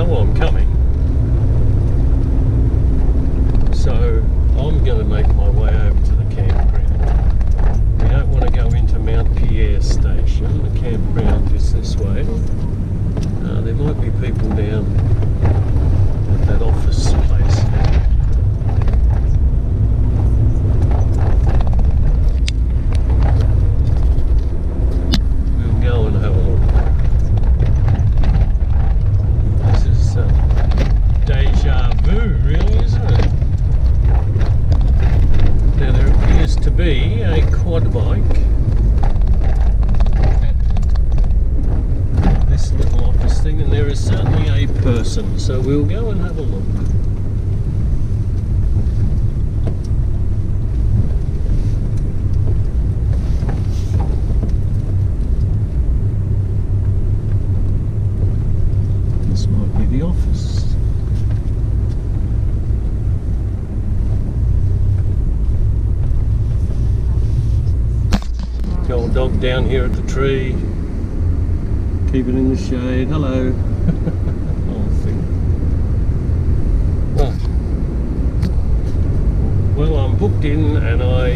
know I'm coming. So I'm going to make my way over to the campground. We don't want to go into Mount Pierre station. The campground is this way. There might be people down at that office place there. We'll go and have a look. This is deja vu, really, isn't it? Now there appears to be a quad bike at this little office thing, and there is certainly a person, so we'll go and have a look. This might be the office. The old dog down here at the tree. Keep it in the shade. Hello. Whole thing. Right. Well, I'm booked in, and I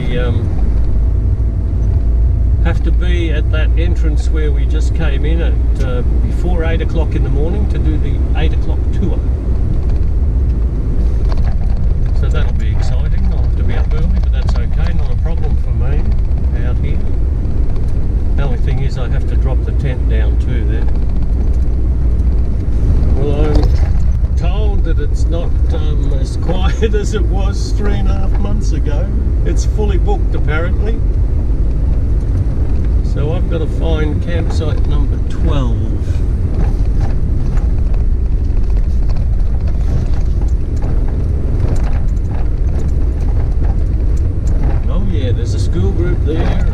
have to be at that entrance where we just came in at before 8 o'clock in the morning to do the 8 o'clock tour. So that'll be exciting. I'll have to be up early, but that's okay. Not a problem for me out here. The only thing is I have to drop the tent down too there. Well, I'm told that it's not as quiet as it was 3.5 months ago. It's fully booked apparently. So I've got to find campsite number 12. Oh yeah, there's a school group there.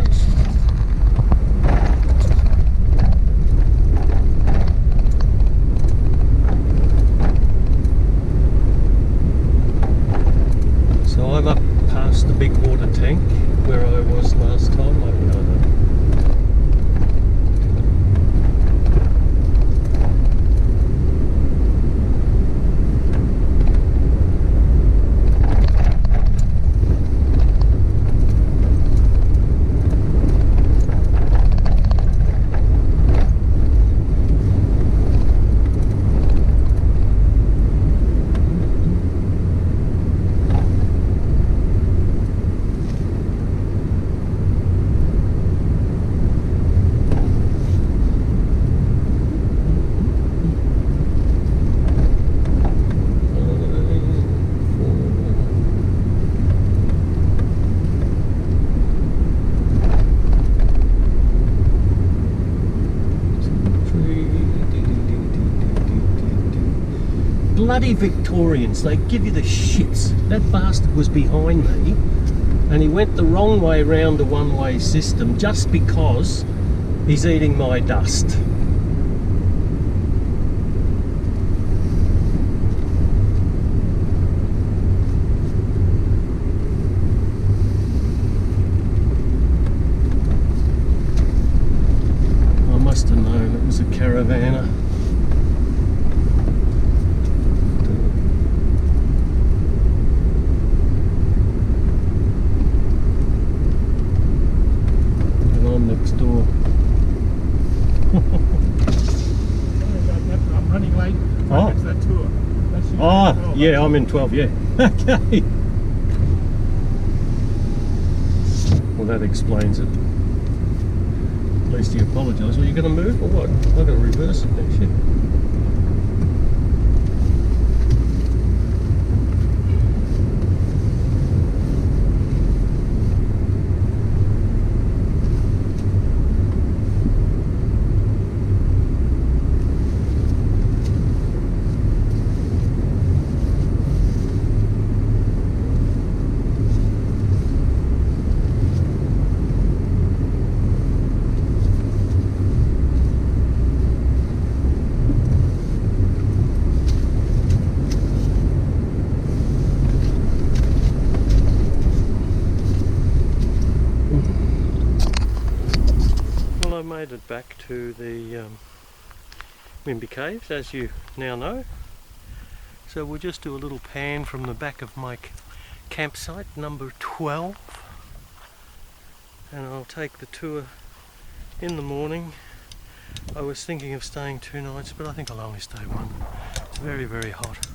I'm up past the big water tank where I was last time. I don't know. Bloody Victorians, they give you the shits. That bastard was behind me and he went the wrong way round the one-way system just because he's eating my dust. I must have known it was a caravaner. Next door. I'm running late. Oh. That's that tour. That's Oh, yeah, I'm in 12, yeah. Okay. Well, that explains it. At least he apologised. Are you going to move or what? I've got to reverse it next year. Made it back to the Mimbi caves, as you now know. So we'll just do a little pan from the back of my campsite, number 12. And I'll take the tour in the morning. I was thinking of staying 2 nights, but I think I'll only stay 1. It's very, very hot.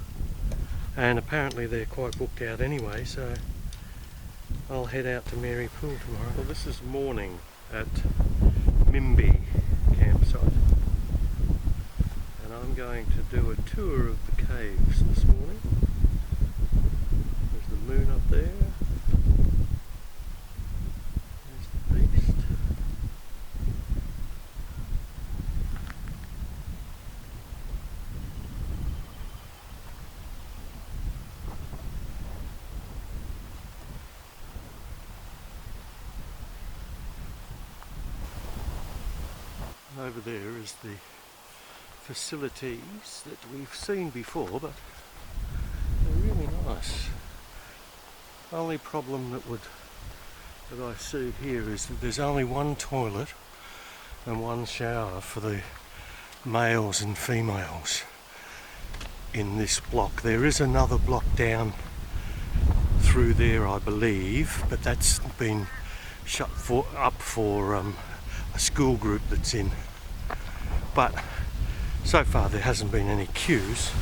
And apparently they're quite booked out anyway, so I'll head out to Mary Pool tomorrow. Well, this is morning at Mimbi campsite. And I'm going to do a tour of the caves this morning. There's the moon up there. There's the beast. Over there is the facilities that we've seen before, but they're really nice. Only problem that I see here is that there's only 1 toilet and 1 shower for the males and females in this block. There is another block down through there, I believe, but that's been shut up for a school group that's in. But so far there hasn't been any queues.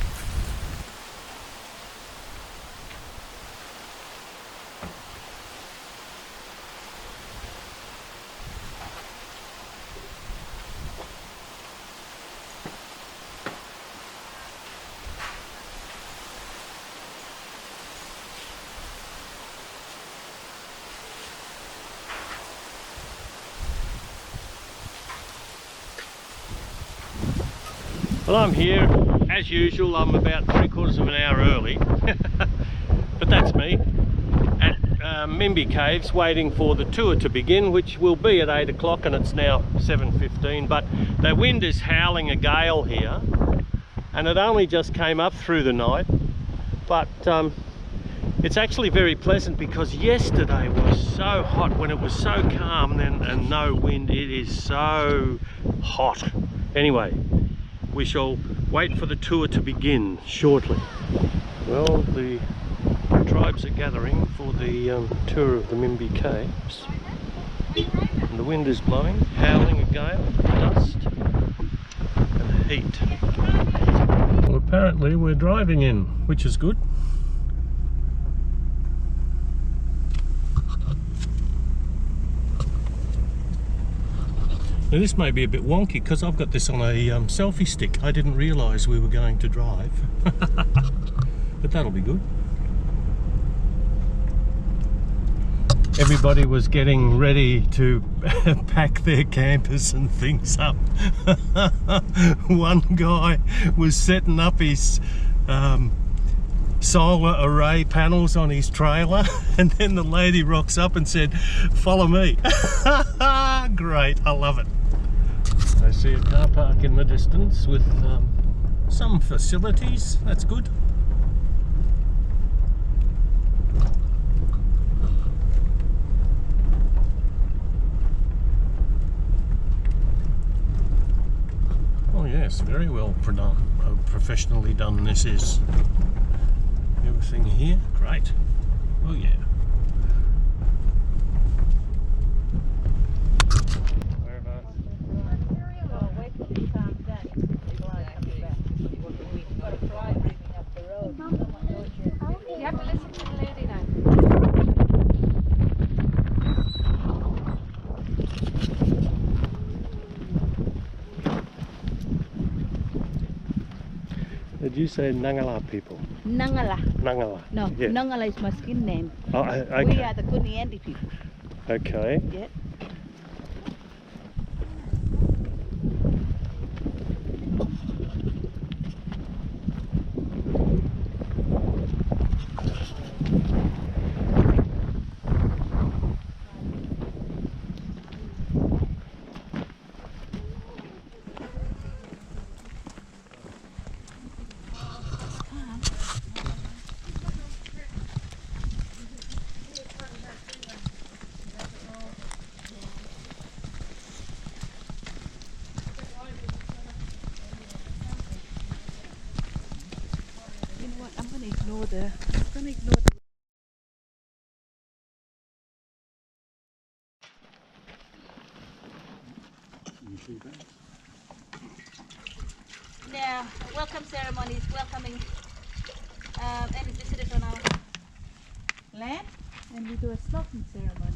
Well, I'm here, as usual. I'm about 3/4 of an hour early, but that's me, at Mimbi Caves, waiting for the tour to begin, which will be at 8 o'clock, and it's now 7:15, but the wind is howling a gale here, and it only just came up through the night, but it's actually very pleasant because yesterday was so hot when it was so calm and no wind. It is so hot. Anyway, we shall wait for the tour to begin shortly. Well, the tribes are gathering for the tour of the Mimbi Caves. And the wind is blowing, howling a gale, dust and heat. Well, apparently we're driving in, which is good. Now this may be a bit wonky because I've got this on a selfie stick. I didn't realise we were going to drive, but that'll be good. Everybody was getting ready to pack their campers and things up. One guy was setting up his solar array panels on his trailer, and then the lady rocks up and said, "Follow me." Great, I love it. I see a car park in the distance with some facilities. That's good. Oh yes, very well professionally done this is. Everything here, great. Oh yeah. You have to listen to the lady now. Did you say Nangala people? Nangala. Nangala. No, Yeah. Nangala is my skin name. Oh, okay. We are the Kuniandi people. Okay. Yeah. gonna ignore the. I'm gonna ignore the. Now, welcome ceremony is welcoming any visitors on our land, and we do a smoking ceremony.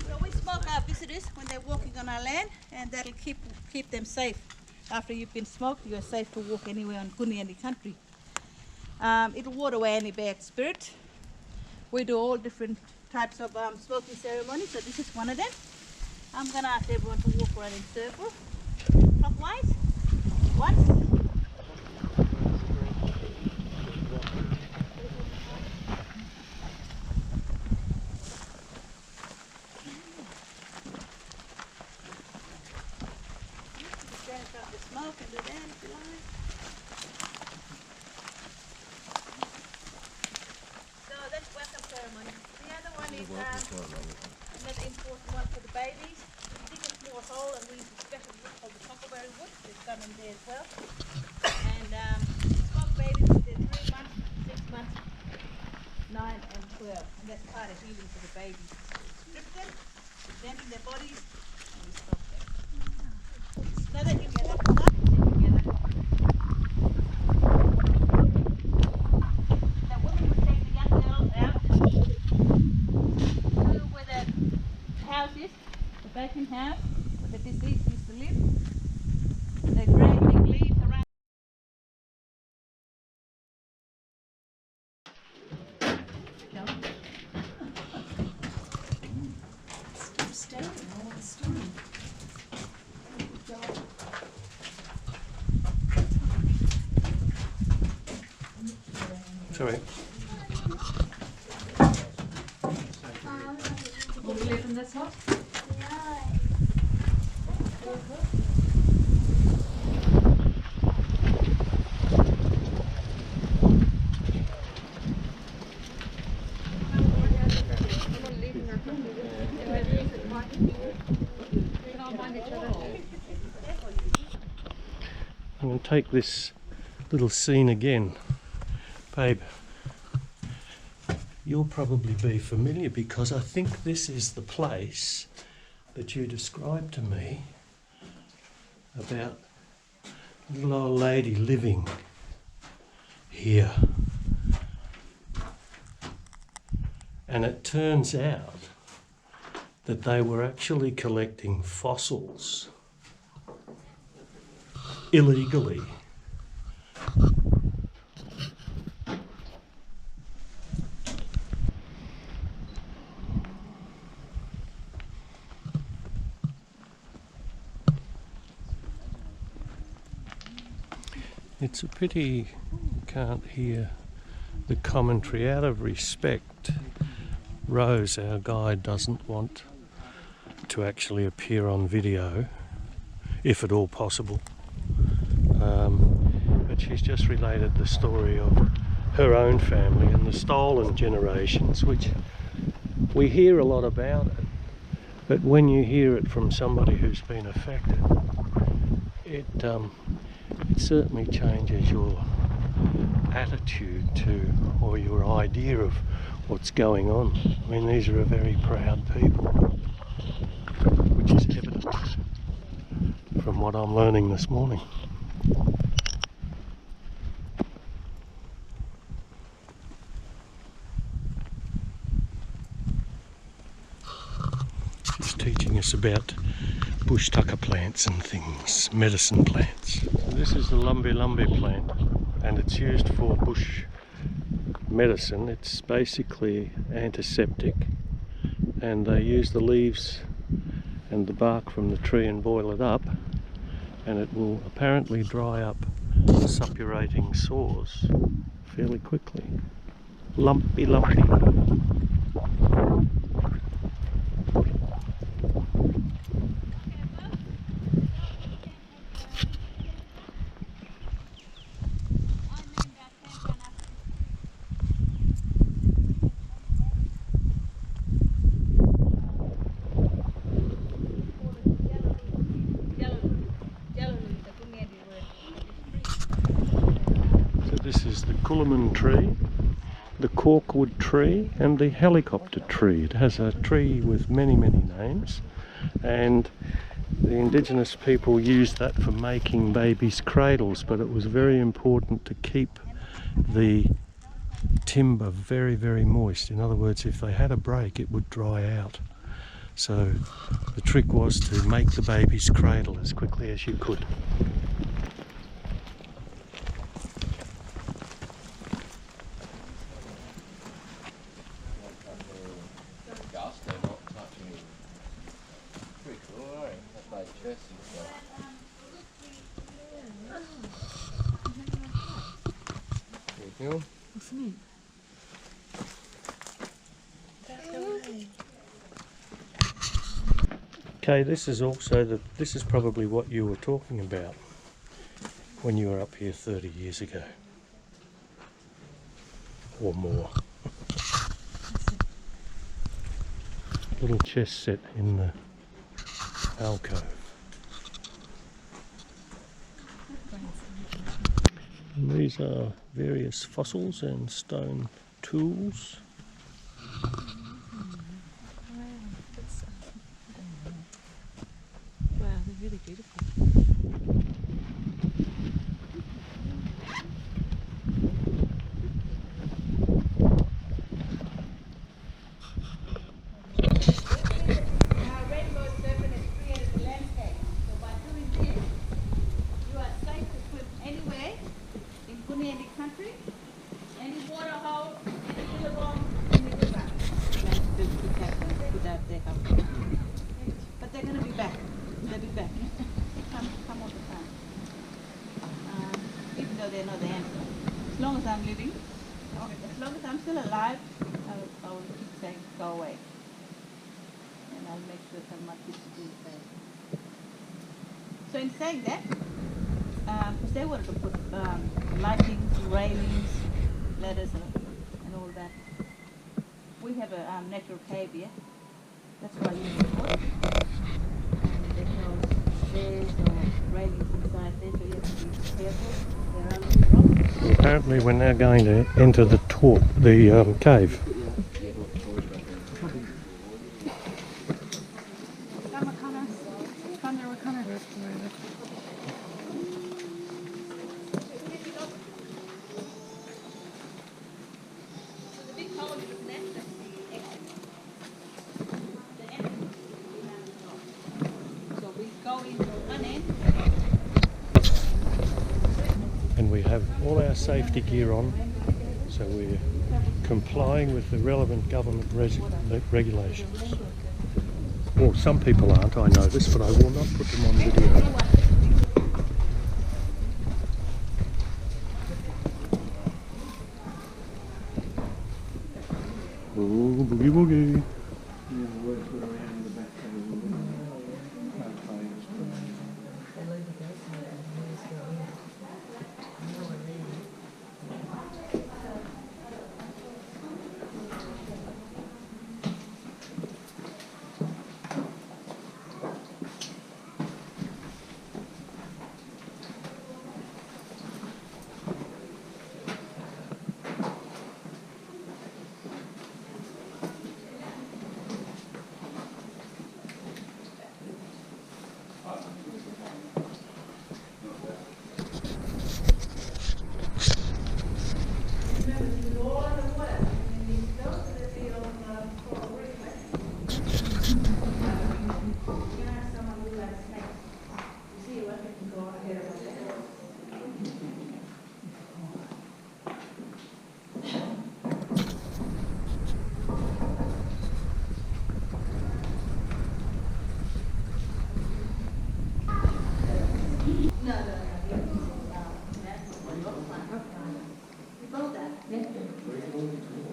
So we smoke our visitors when they're walking on our land, and that'll keep them safe. After you've been smoked, you're safe to walk anywhere on Kuniani country. It'll ward away any bad spirit. We do all different types of smoking ceremonies, so this is one of them. I'm gonna ask everyone to walk around in circle, clockwise, once. Smoke and do that if you like. So that's welcome ceremony. The other one is another important one for the babies. We dig a small hole and we use a special wood called the cockleberry wood. There's some in there as well. And smoke babies within 3 months, 6 months, 9 and 12. And that's part of healing for the babies. Strip them, examine their bodies, and we smoke them. Another important one. Vacant house where the deceased used to live. They drag big leaves around. Sorry. Will we live in this house? I'm going to take this little scene again. Babe, you'll probably be familiar because I think this is the place that you described to me about a little old lady living here. And it turns out that they were actually collecting fossils illegally. It's a pity you can't hear the commentary. Out of respect, Rose, our guide, doesn't want to actually appear on video, if at all possible. But she's just related the story of her own family and the stolen generations, which we hear a lot about it. But when you hear it from somebody who's been affected, it certainly changes your attitude to, or your idea of what's going on. I mean, these are a very proud people, which is evident from what I'm learning this morning. She's teaching us about bush tucker plants and things, medicine plants. So this is the lumbi plant, and it's used for bush medicine. It's basically antiseptic, and they use the leaves and the bark from the tree and boil it up, and it will apparently dry up suppurating sores fairly quickly. Lumpy. This is the Coolamon tree, the corkwood tree and the helicopter tree. It has a tree with many names, and the indigenous people used that for making babies' cradles, but it was very important to keep the timber very moist. In other words, if they had a break it would dry out. So the trick was to make the baby's cradle as quickly as you could. What's neat? Okay, this is also this is probably what you were talking about when you were up here 30 years ago or more. Little chest set in the alcove. And these are various fossils and stone tools. Wow, they're really beautiful. Rainbow serpent has created the landscape. So by doing this, you are safe to swim anywhere in Bunyandy country, any water hole, any billabong, any river. But they're going to be back. They'll be back. Come all the time. Even though they're not the answer. As long as I'm living, as long as I'm still alive, I will keep saying, go away. And I'll make sure that my kids do the same. So in saying that, because they wanted to put lightings, railings, ladders and all that. We have a natural cave here. That's why I use it for. And there's no stairs or railings inside there, so you have to be careful. There are little rocks. Apparently we're now going to enter the cave. The big hole is the nest that's the exit. The entrance is so we go into one end. And we have all our safety gear on, so we're complying with the relevant government regulations. Well, some people aren't, I know this, but I will not put them on video. Ooh, boogie boogie.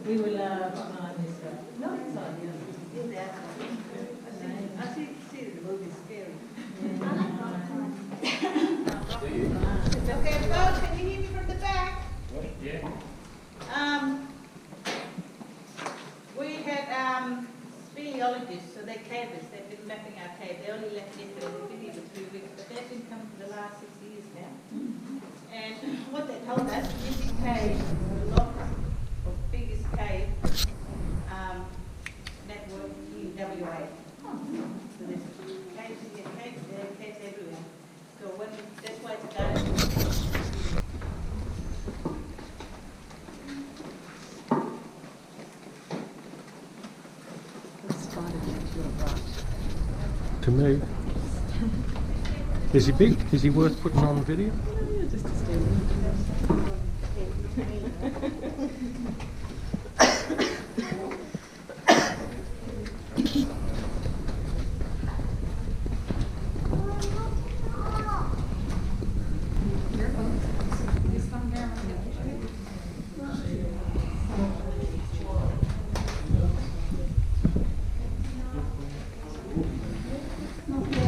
We will, no, it's on, yeah. I see the movie scary. Okay, folks, can you hear me from the back? Yeah. We had, speleologists, so they cavers, they've been mapping our cave. They only left yesterday, they've been here for 3 weeks, but they've been coming for the last 6 years now. And what they told us, using cave, the longest or biggest cave network in WA. So there's caves here, caves there, caves everywhere. So when that's why it's done. To me. Is he big? Is he worth putting on video?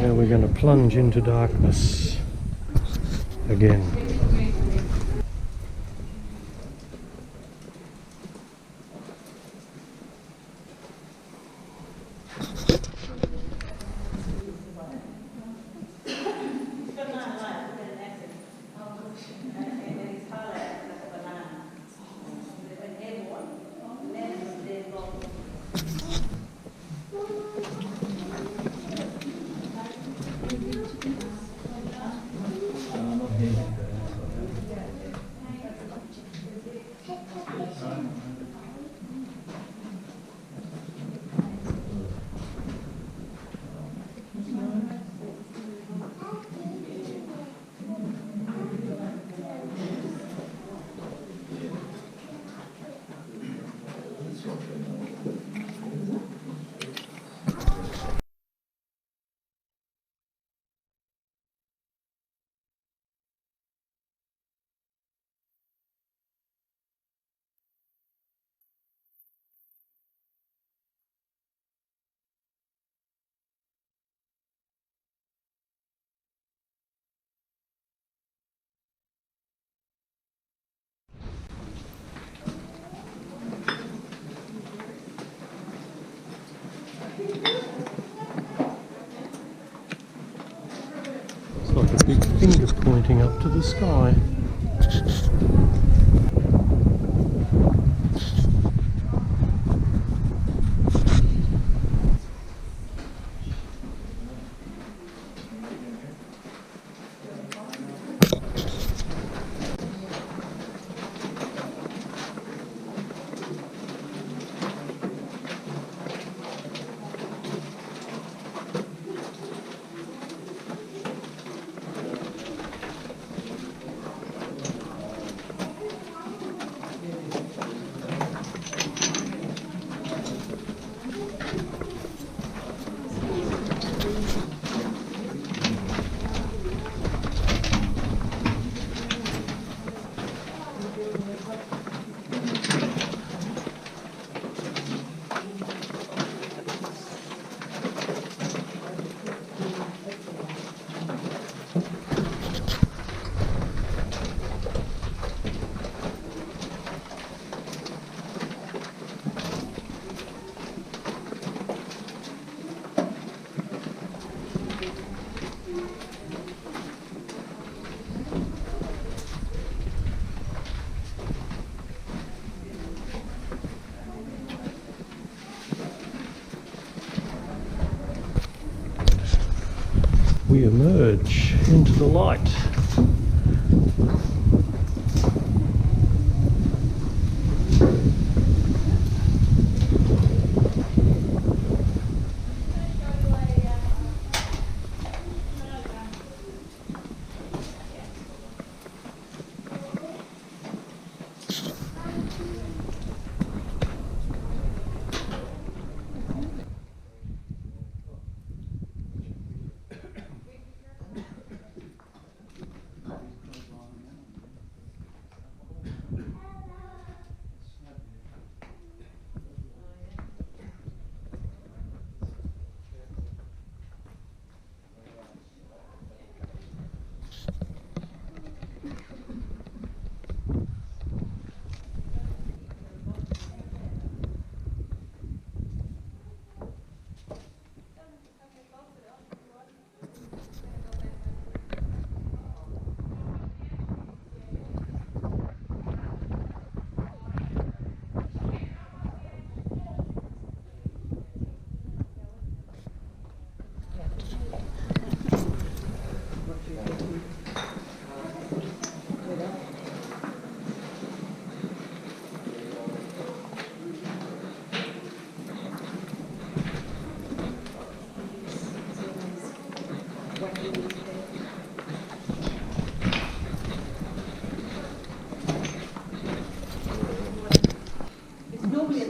Now we're going to plunge into darkness again. It's like a big finger pointing up to the sky. We emerge into the light.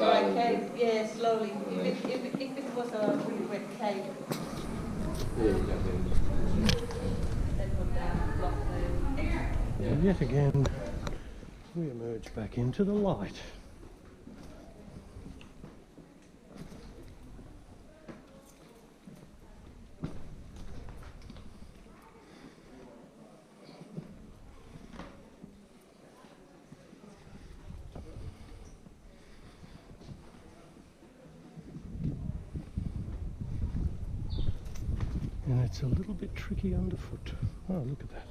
dry cave, yeah, slowly. If it was a really wet cave, Yeah. that would block the exit. And yet again, we emerge back into the light. And it's a little bit tricky underfoot. Oh, look at that.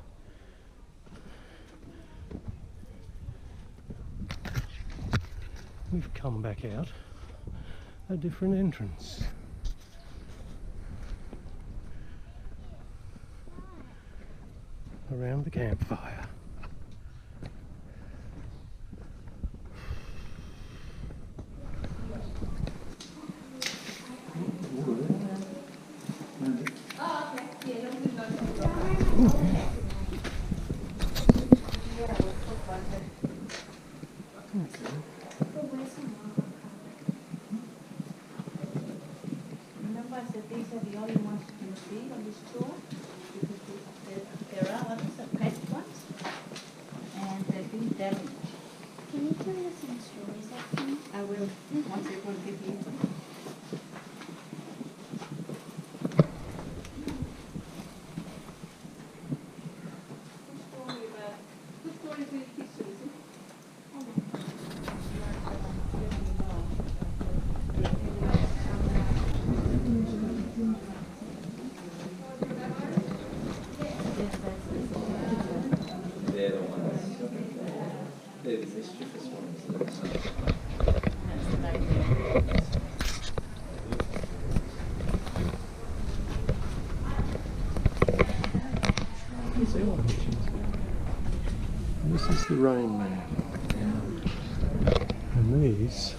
We've come back out a different entrance. Around the campfire. Remember I said these are the only ones you can see on this tour because there are others that past ones and they've been damaged. Can you tell us some stories of them? I will once it will give you. Good story for your kids to listen. They're the ones. They're the mischievous ones. This is the Rain Man. And these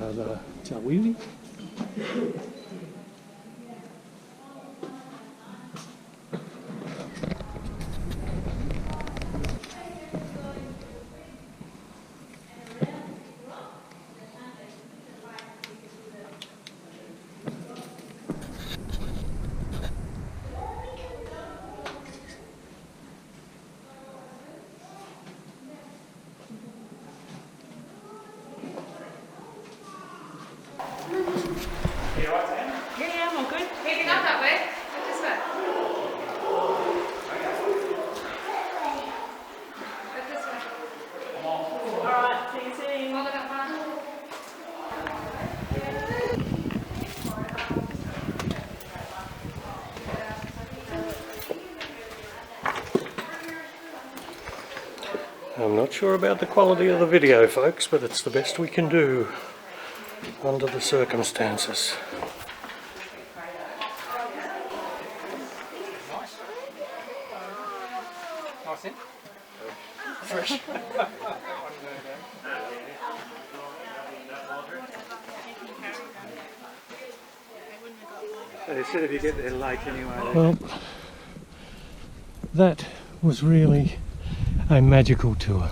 are the Chawiwi. Yeah, I'm all good. Maybe not that way. This way. But this way. Alright, see you soon. Follow that one. I'm not sure about the quality of the video, folks, but it's the best we can do under the circumstances. Nice in? Fresh. They said if you get there late anyway. Well, that was really a magical tour.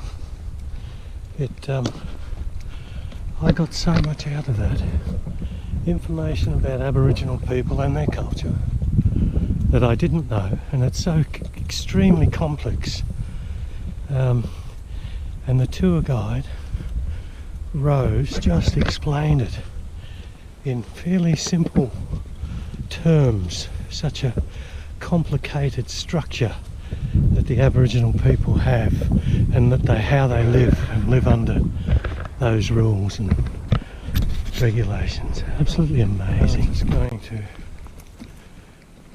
I got so much out of that. Information about Aboriginal people and their culture that I didn't know, and it's so extremely complex. And the tour guide, Rose, just explained it in fairly simple terms, such a complicated structure that the Aboriginal people have, and that how they live under those rules and regulations. Absolutely amazing. I'm just going to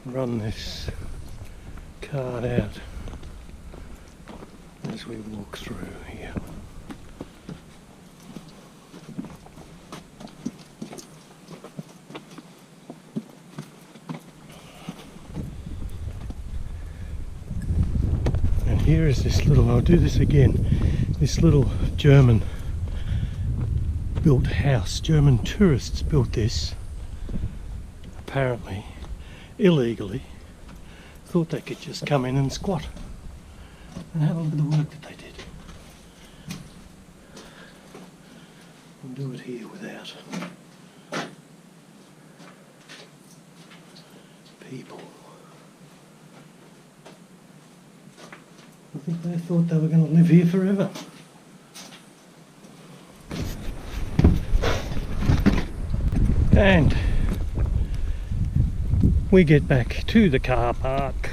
run this card out as we walk through here. And here is this little, I'll do this again, this little German built house. German tourists built this, apparently illegally. Thought they could just come in and squat and have a look at the work that they did. We'll do it here without people. I think they thought they were going to live here forever. And we get back to the car park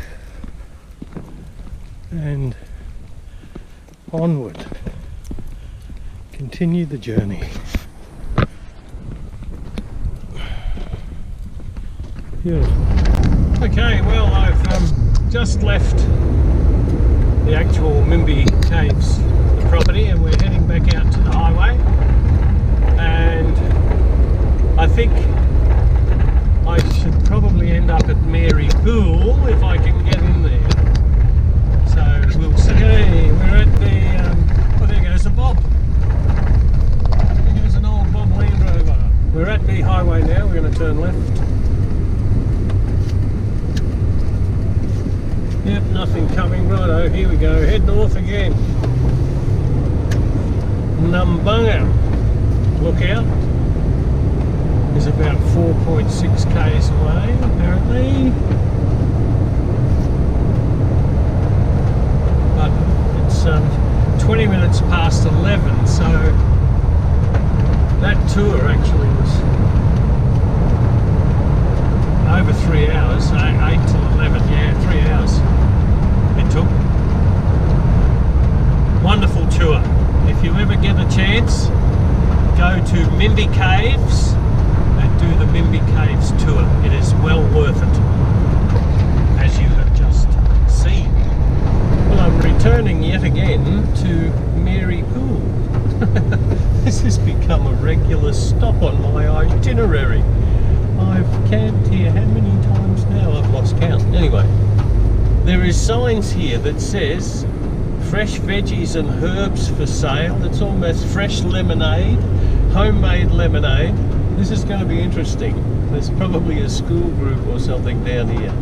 and onward, continue the journey. Beautiful. Okay, well, I've just left the actual Mimbi Caves, the property, and we're heading back out to the highway. And I think I should probably end up at Mary Pool if I can get in there. So we'll see. Hey, we're at the, oh, there goes the Bob. There goes an old Bob Land Rover. We're at the highway now, we're going to turn left. Yep, nothing coming. Righto, here we go. Head north again. Numbunga. Look out. Is about 4.6 k's away, apparently. But it's 20 minutes past 11, so that tour actually was over 3 hours, 8 till 11, yeah, 3 hours it took. Wonderful tour. If you ever get a chance, go to Mimbi Caves and do the Mimbi Caves tour. It is well worth it, as you have just seen. Well, I'm returning yet again to Mary Pool. This has become a regular stop on my itinerary. I've camped here how many times now? I've lost count. Anyway, there is signs here that says fresh veggies and herbs for sale. It's almost fresh lemonade, homemade lemonade. This is going to be interesting. There's probably a school group or something down here.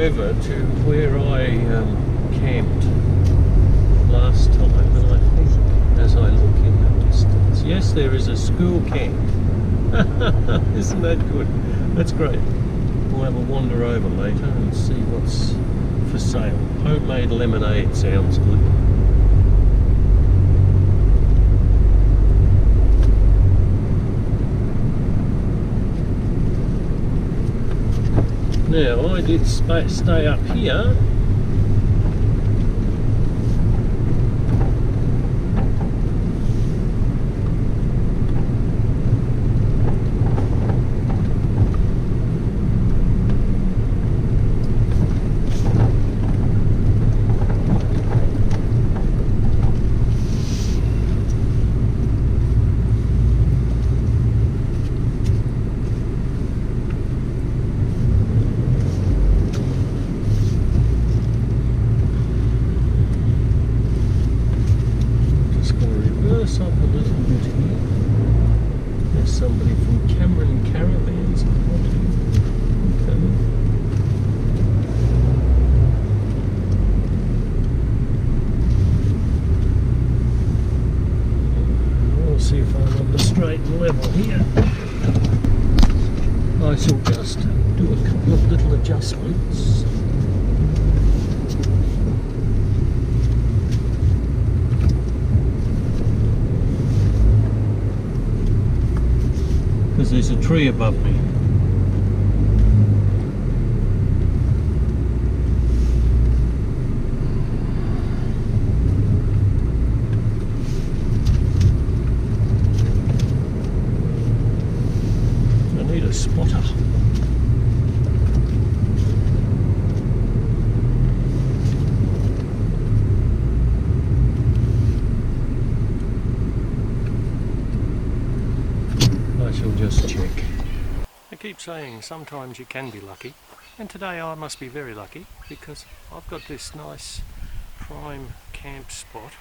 Over to where I camped last time, and I think as I look in the distance, yes, there is a school camp. Isn't that good? That's great. We'll have a wander over later and see what's for sale. Homemade lemonade sounds good. Now, I did stay up here. Level here. I shall just do a couple of little adjustments. Because there's a tree above me. spotter. I shall just check. I keep saying sometimes you can be lucky, and today I must be very lucky because I've got this nice prime camp spot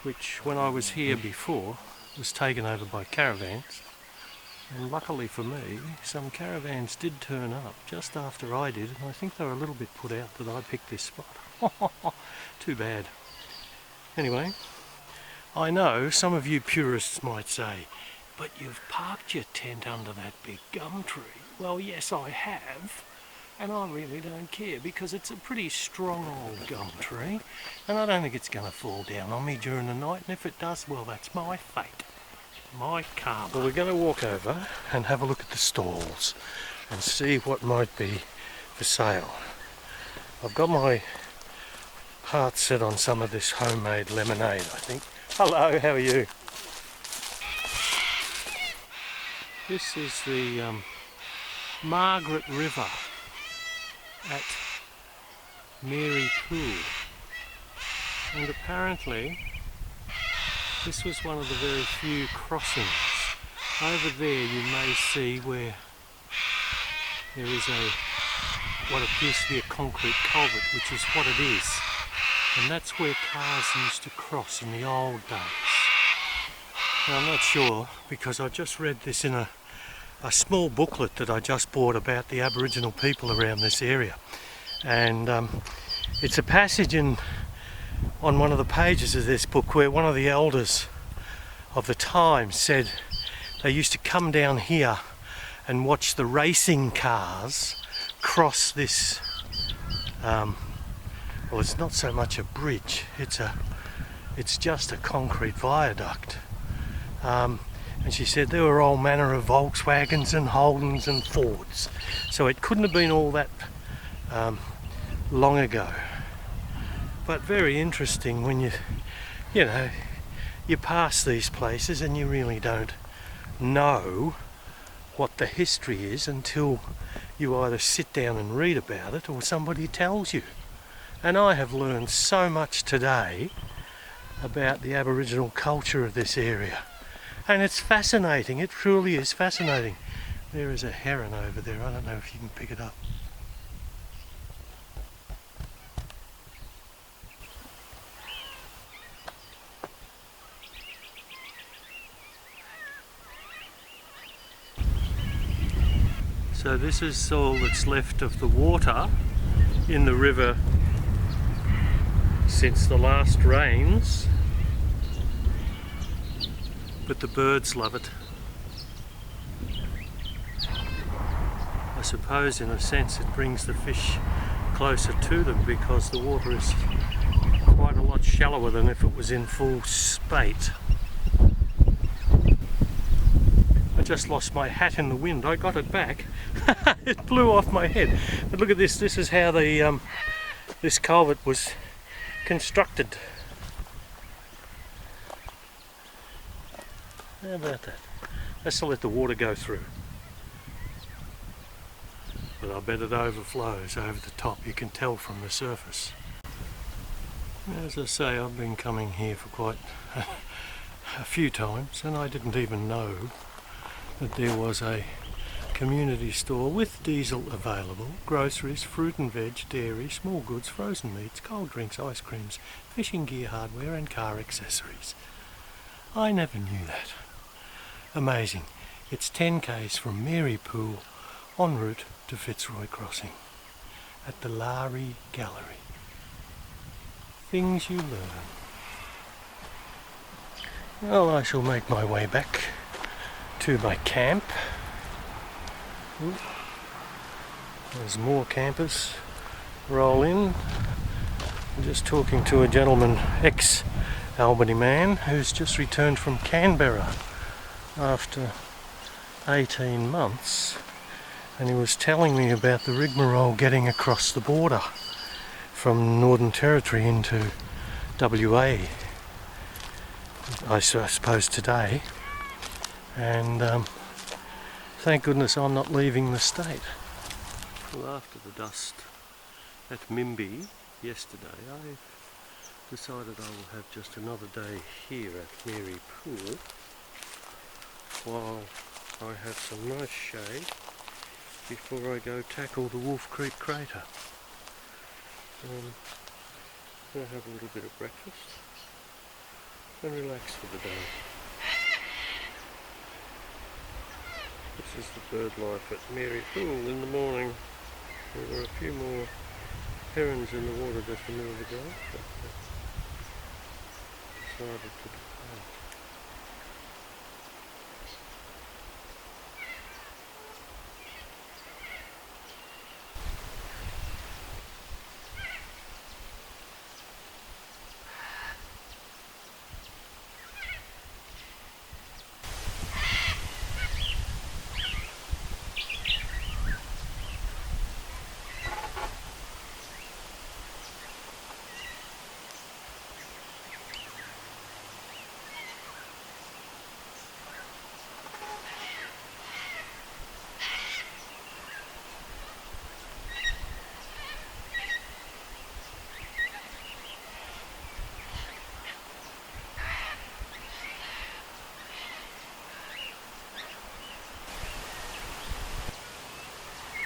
which when I was here before was taken over by caravans, and luckily for me some caravans did turn up just after I did, and I think they were a little bit put out that I picked this spot. Too bad. Anyway, I know some of you purists might say, but you've parked your tent under that big gum tree. Well, yes, I have, and I really don't care because it's a pretty strong old gum tree, and I don't think it's going to fall down on me during the night, and if it does, well, that's my fate, my karma. Well, we're going to walk over and have a look at the stalls and see what might be for sale. I've got my heart set on some of this homemade lemonade, I think. Hello, how are you? This is the Margaret River at Mary Pool, and apparently this was one of the very few crossings. Over there you may see where there is what appears to be a concrete culvert, which is what it is, and that's where cars used to cross in the old days. Now, I'm not sure because I just read this in a small booklet that I just bought about the Aboriginal people around this area, and it's a passage on one of the pages of this book where one of the elders of the time said they used to come down here and watch the racing cars cross this well, it's not so much a bridge, it's just a concrete viaduct. And she said there were all manner of Volkswagens and Holdens and Fords, so it couldn't have been all that long ago. But very interesting when you pass these places and you really don't know what the history is until you either sit down and read about it or somebody tells you. And I have learned so much today about the Aboriginal culture of this area. And it's fascinating, it truly is fascinating. There is a heron over there, I don't know if you can pick it up. So this is all that's left of the water in the river since the last rains. But the birds love it. I suppose in a sense it brings the fish closer to them because the water is quite a lot shallower than if it was in full spate. I just lost my hat in the wind. I got it back. It blew off my head. But look at this. This is how the this culvert was constructed. How about that? That's to let the water go through. But I bet it overflows over the top. You can tell from the surface. As I say, I've been coming here for quite a few times, and I didn't even know that there was a community store with diesel available, groceries, fruit and veg, dairy, small goods, frozen meats, cold drinks, ice creams, fishing gear, hardware and car accessories. I never knew that. Amazing. It's 10 k's from Mary Pool en route to Fitzroy Crossing at the Lari Gallery. Things you learn. Well, I shall make my way back to my camp. Ooh. There's more campers roll in. I'm just talking to a gentleman, ex-Albany man, who's just returned from Canberra after 18 months, and he was telling me about the rigmarole getting across the border from Northern Territory into WA, I suppose today, and Thank goodness I'm not leaving the state. Well, after the dust at Mimbi yesterday, I decided I will have just another day here at Mary Pool while I have some nice shade before I go tackle the Wolf Creek crater. I'll have a little bit of breakfast and relax for the day. This is the bird life at Mary Pool in the morning. There were a few more herons in the water just a minute ago, but decided to depart.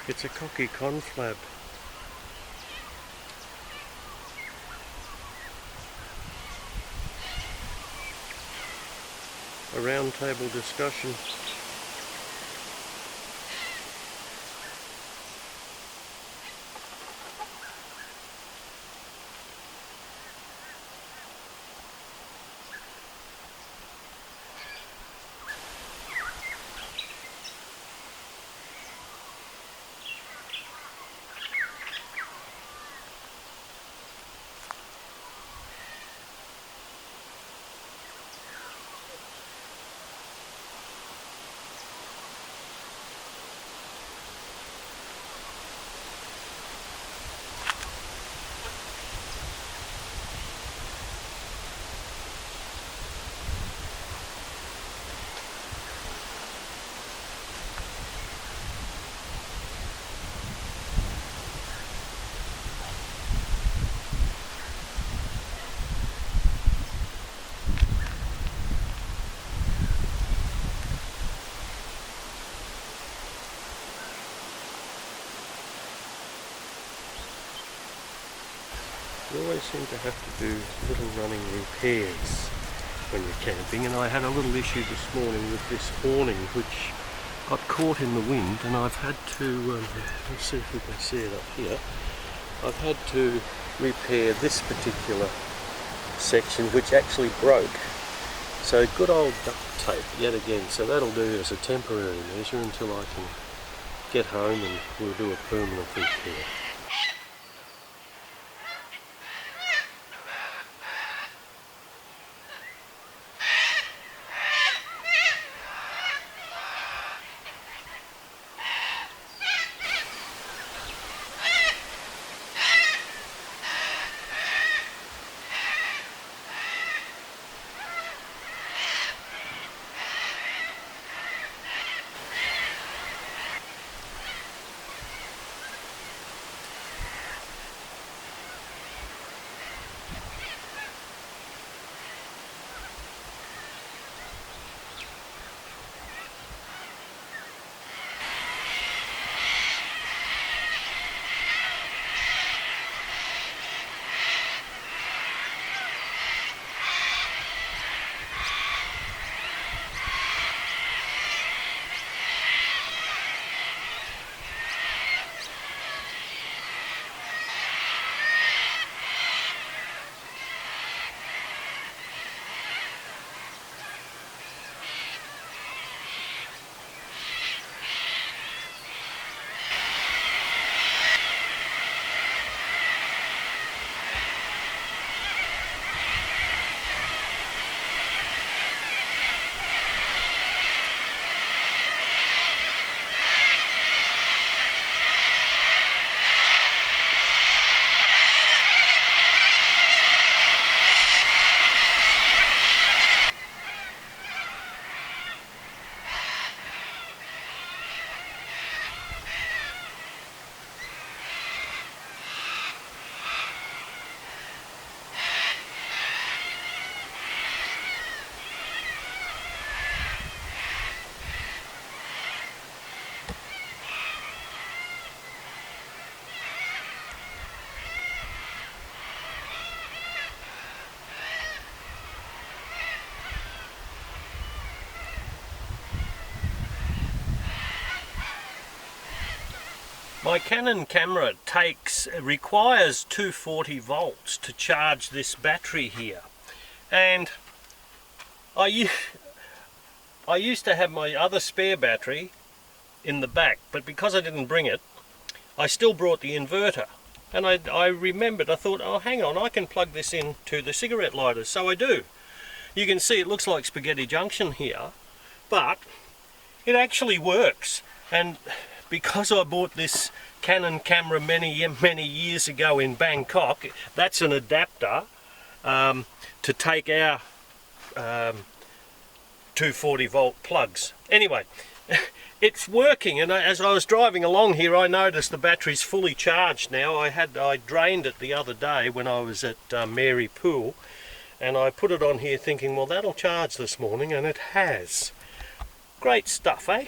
It's a cocky conflab. A round table discussion. You always seem to have to do little running repairs when you're camping, and I had a little issue this morning with this awning which got caught in the wind, and I've had to, let's see if we can see it up here, I've had to repair this particular section which actually broke. So good old duct tape yet again, so that'll do as a temporary measure until I can get home and we'll do a permanent repair. My Canon camera requires 240 volts to charge this battery here, and I used to have my other spare battery in the back, but because I didn't bring it, I still brought the inverter. And I remembered, I thought, oh hang on, I can plug this into the cigarette lighters, so I do. You can see it looks like spaghetti junction here, but it actually works. And because I bought this Canon camera many years ago in Bangkok, that's an adapter to take our 240 volt plugs. Anyway, it's working, and as I was driving along here I noticed the battery's fully charged now. I drained it the other day when I was at Mary Pool, and I put it on here thinking, well, that'll charge this morning, and it has. Great stuff, eh?